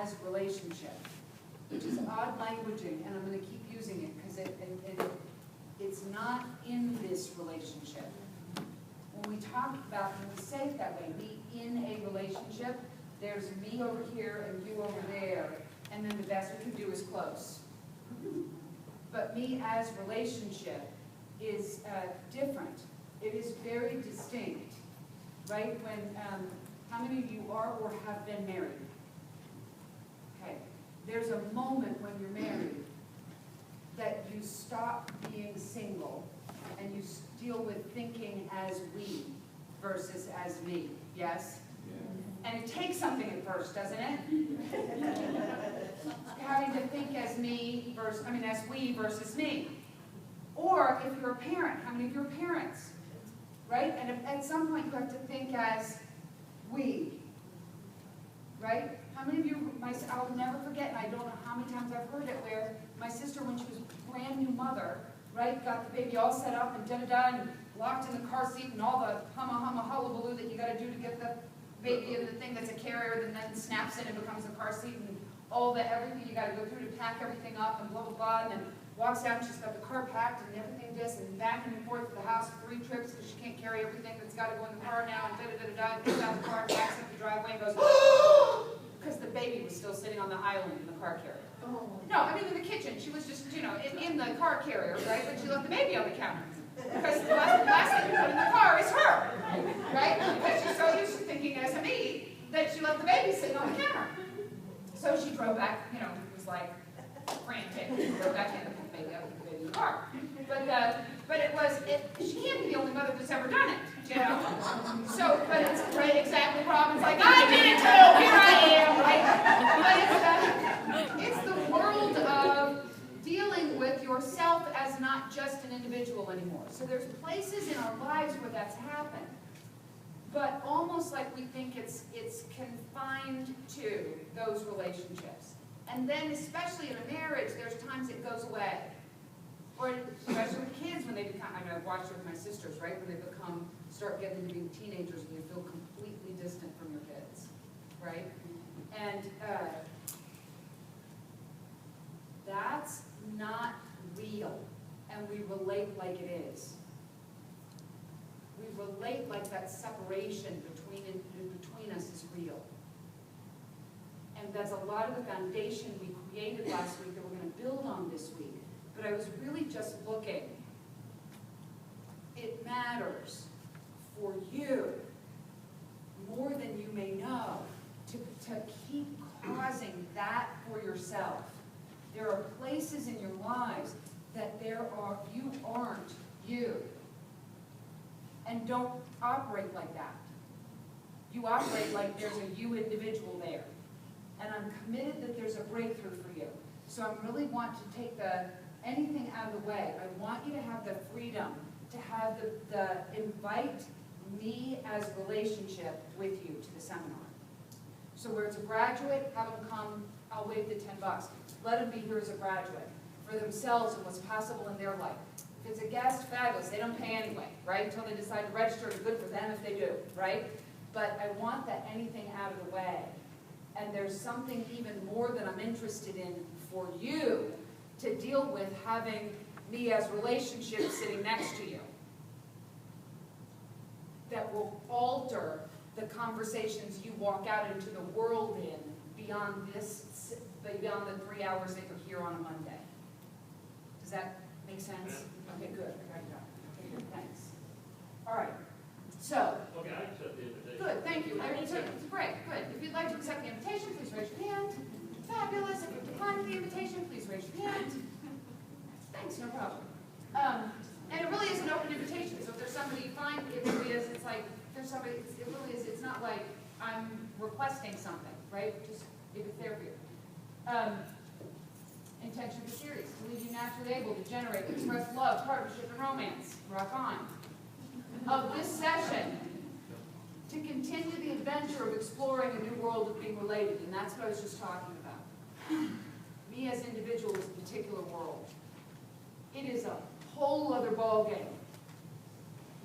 as relationship, which is odd languaging, and I'm going to keep using it because it's not in this relationship. When we talk about, when we say it that way, be in a relationship, there's me over here and you over there, and then the best we can do is close. But me as relationship is different. It is very distinct, right? When, how many of you are or have been married? Okay. There's a moment when you're married that you stop being single and you deal with thinking as we versus as me. Yes? Yeah. And it takes something at first, doesn't it? Having to think as me versus, as we versus me. Or if you're a parent, how many of you are parents? Right? And if, at some point you have to think as we. Right? How many of you, I'll never forget, and I don't know how many times I've heard it, where my sister, when she was a brand new mother, right, got the baby all set up and da-da-da, and locked in the car seat and all the humma hullabaloo that you got to do to get the baby in the thing that's a carrier that then snaps in and becomes a car seat, and all the everything you got to go through to pack everything up and blah, blah, blah, and then walks out and she's got the car packed and everything just, and back and forth to the house 3 trips because she can't carry everything that's got to go in the car now, and da-da-da-da-da, and gets out the car, backs up the driveway and goes, because the baby was still sitting on the island in the car carrier. Oh. No, in the kitchen. She was just, in the car carrier, right? But she left the baby on the counter. Because the last thing you put in the car is her, right? Because she's so used to thinking as a me that she left the baby sitting on the counter. So she drove back, it was like frantic. She drove back in and put the baby up and put the baby in the car. But she can't be the only mother that's ever done it, So, but it's right, exactly. Robin's like, I did it too. Here I am, right? But it's the world of dealing with yourself as not just an individual anymore. So there's places in our lives where that's happened, but almost like we think it's confined to those relationships. And then, especially in a marriage, there's times it goes away. Or especially with kids when they become, I've watched it with my sisters, right? When they start getting to be teenagers and you feel completely distant from your kids, right? And that's not real. And we relate like it is. We relate like that separation between us is real. And that's a lot of the foundation we created last week that we're going to build on this week. But I was really just looking. It matters for you more than you may know to keep causing that for yourself. There are places in your lives that you aren't you. And don't operate like that. You operate like there's a you individual there. And I'm committed that there's a breakthrough for you. So I really want to take anything out of the way. I want you to have the freedom to have the invite me as relationship with you to the seminar. So where it's a graduate, have them come, I'll waive the $10. Let them be here as a graduate for themselves and what's possible in their life. If it's a guest, fabulous. They don't pay anyway, right? Until they decide to register. It's good for them if they do, right? But I want that anything out of the way. And there's something even more that I'm interested in for you to deal with having me as relationship sitting next to you. That will alter the conversations you walk out into the world in beyond the 3 hours that you're here on a Monday. Does that make sense? Okay, good. I got it. Okay, good. Thanks. All right. So. Okay, I accept the invitation. Good. Thank you. It's great. Good. If you'd like to accept the invitation, please raise your hand. Fabulous. If you're declining the invitation, please raise your hand. Thanks. No problem. And it really is an open invitation. So if there's somebody you find, it really is. It's like there's somebody. It really is. It's not like I'm requesting something, right? Just if it's there for you. Intention of the series: to leave you naturally able to generate, express love, partnership, and romance. Rock on. Of this session, to continue the adventure of exploring a new world of being related, and that's what I was just talking about. Me as individual is a particular world. It is a whole other ballgame.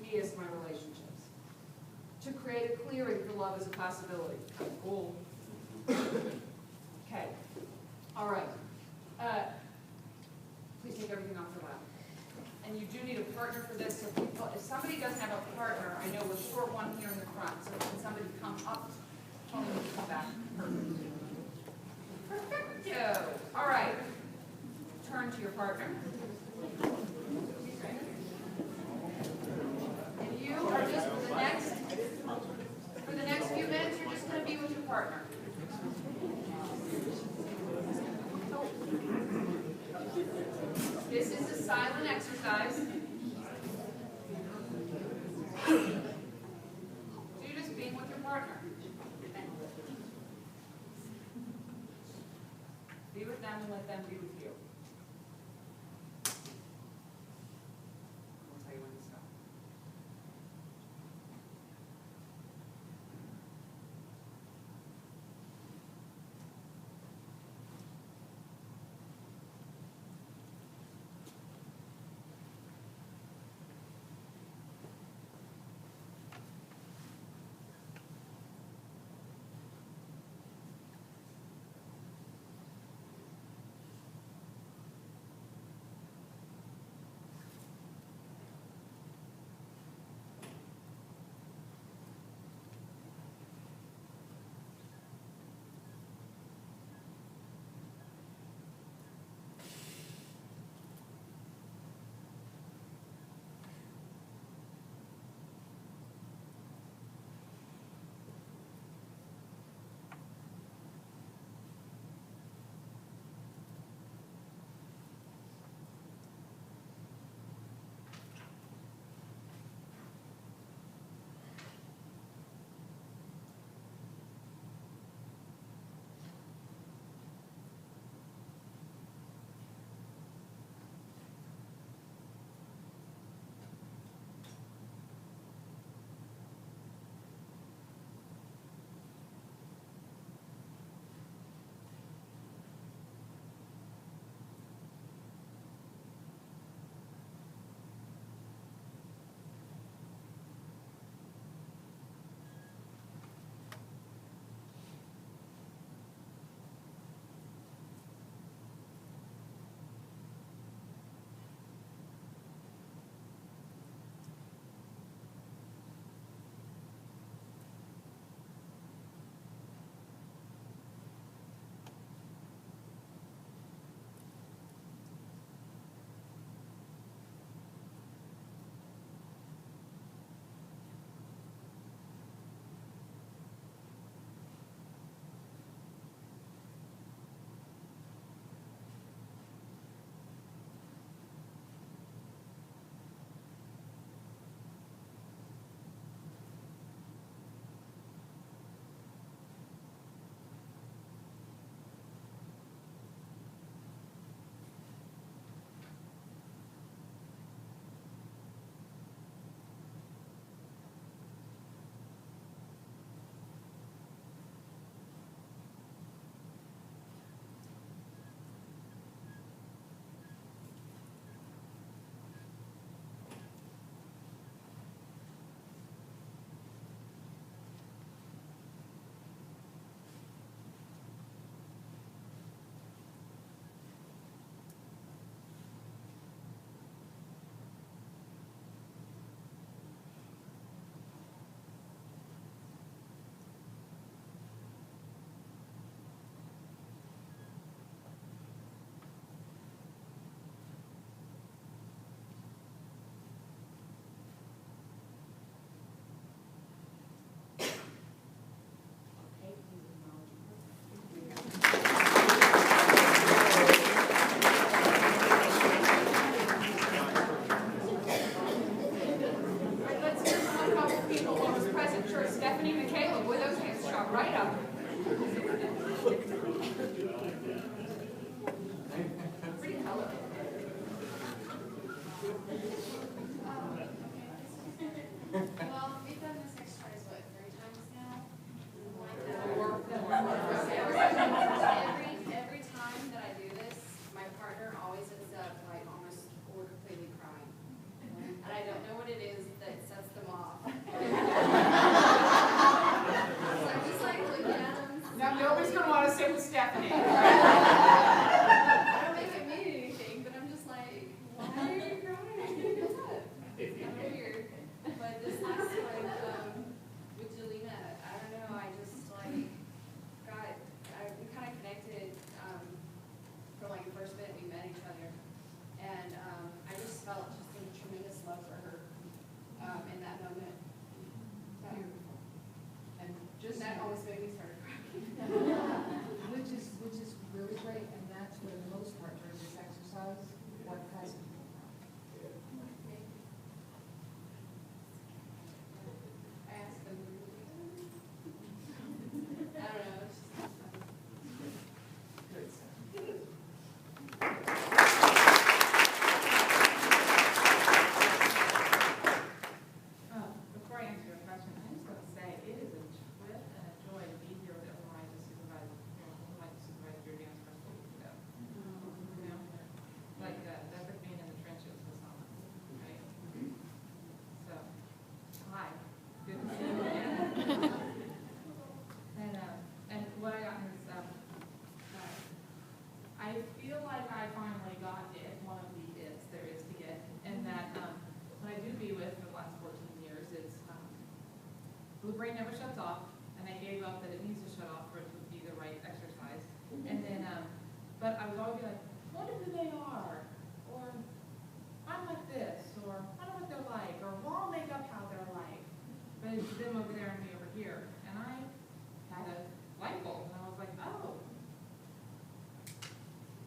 Me as my relationships. To create a clearing for love as a possibility. Kind of cool. Okay. All right. Please take everything off the lap. And you do need a partner for this. So if somebody doesn't have a partner, I know we're short one here in the front. So can somebody come up? Tony, you come back. Perfecto. All right. Turn to your partner. And you are just for the next few minutes, you're just going to be with your partner. This is a silent exercise. So you're just being with your partner. Be with them and let them be with you. I'll tell you when to stop. Well, we've done this exercise, what, 3 times now? Every time that I do this, my partner always ends up like almost or completely crying. And I don't know what it is that sets them off. So I'm just like looking at them. Now nobody's going to want to sit with Stephanie. feel like I finally got it, one of the its there is to get, and that when I do be with for the last 14 years, it's the brain never shuts off, and I gave up that it needs to shut off for it to be the right exercise. And then, but I was always like, wonder who they are, or I'm like this, or I don't know what they're like, or we'll all make up how they're like. But it's them over there and me over here, and I had a light bulb, and I was like, oh,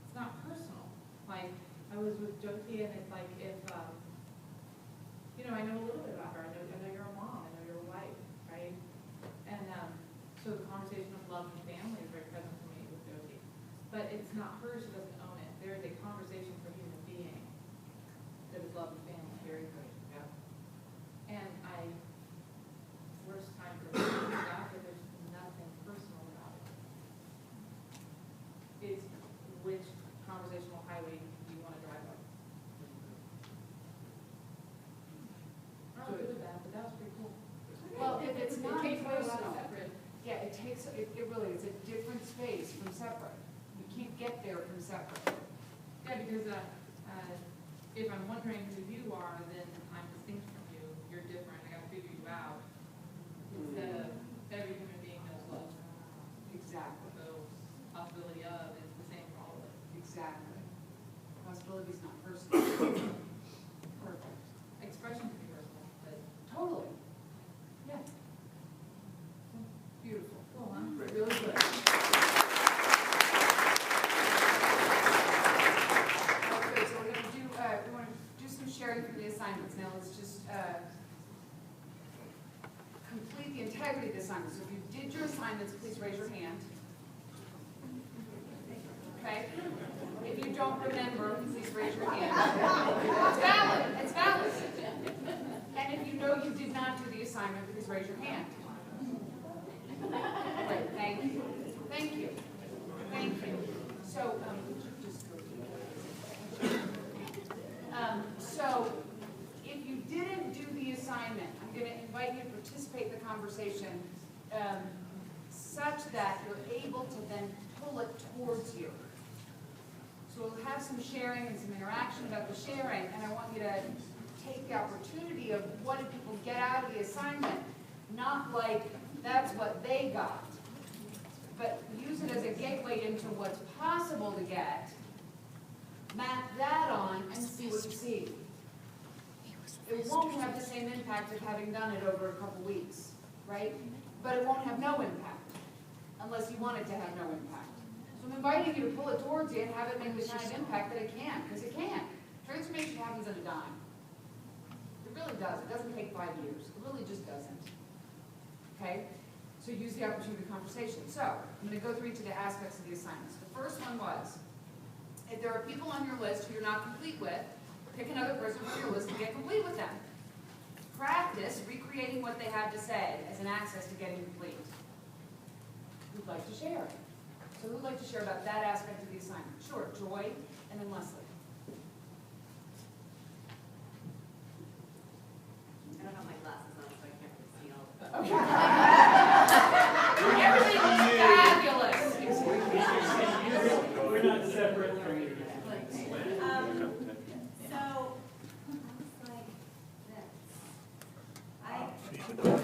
it's not personal. Like, I was with Jyoti, and it's like, if, you know, I know a little bit about her. I know you're a mom. I know you're a wife, right? And so the conversation of love and family is very present for me with Jyoti. But it's not her. She doesn't own it. There is a conversation for human being that is love and family. Very good. Yeah. And worst time for me to that, but there's nothing personal about it. It's which conversational highway do you want to drive on? I don't do that, but that was pretty cool. Well, if it's not It takes away a lot personal, of separate. yeah, it really is a different space from separate. You can't get there from separate. Yeah, because if I'm wondering who you are, then I'm distinct from you. You're different. I got to figure you out. Instead of every human being knows love. Exactly. So possibility of is the same for all of us. Exactly. Possibility is not personal. Perfect. Expression can be personal, but Totally. Yeah. Beautiful. cool, huh? Really good. Okay, so we're gonna do, we want to do some sharing from the assignments. Now let's just, complete the integrity of the assignments. So if you did your assignments, please raise your hand. Okay? If you don't remember, please raise your hand. It's valid, it's valid. And if you know you did not do the assignment, please raise your hand. Great, thank you. Thank you. Thank you. So, so if you didn't do the assignment, I'm going to invite you to participate in the conversation such that you're able to then pull it towards you. So we'll have some sharing and some interaction about the sharing, and I want you to take the opportunity of what did people get out of the assignment, not like that's what they got, but use it as a gateway into what's possible to get, map that on, and see what you see. It won't have the same impact of having done it over a couple weeks, right? But it won't have no impact, unless you want it to have no impact. So I'm inviting you to pull it towards you and have it make the kind of impact that it can, because it can. Transformation happens in a dime. It really does. It doesn't take 5 years. It really just doesn't. Okay? So use the opportunity of conversation. So I'm going to go through each of the aspects of the assignments. The first one was, if there are people on your list who you're not complete with, pick another person from your list and get complete with them. Practice recreating what they had to say as an access to getting complete. Who'd like to share? So who'd like to share about that aspect of the assignment? Sure, Joy, and then Leslie. I don't have my glasses on, so I can't really see all of it. Okay. Everything looks fabulous. We're not separate from you. So, like this.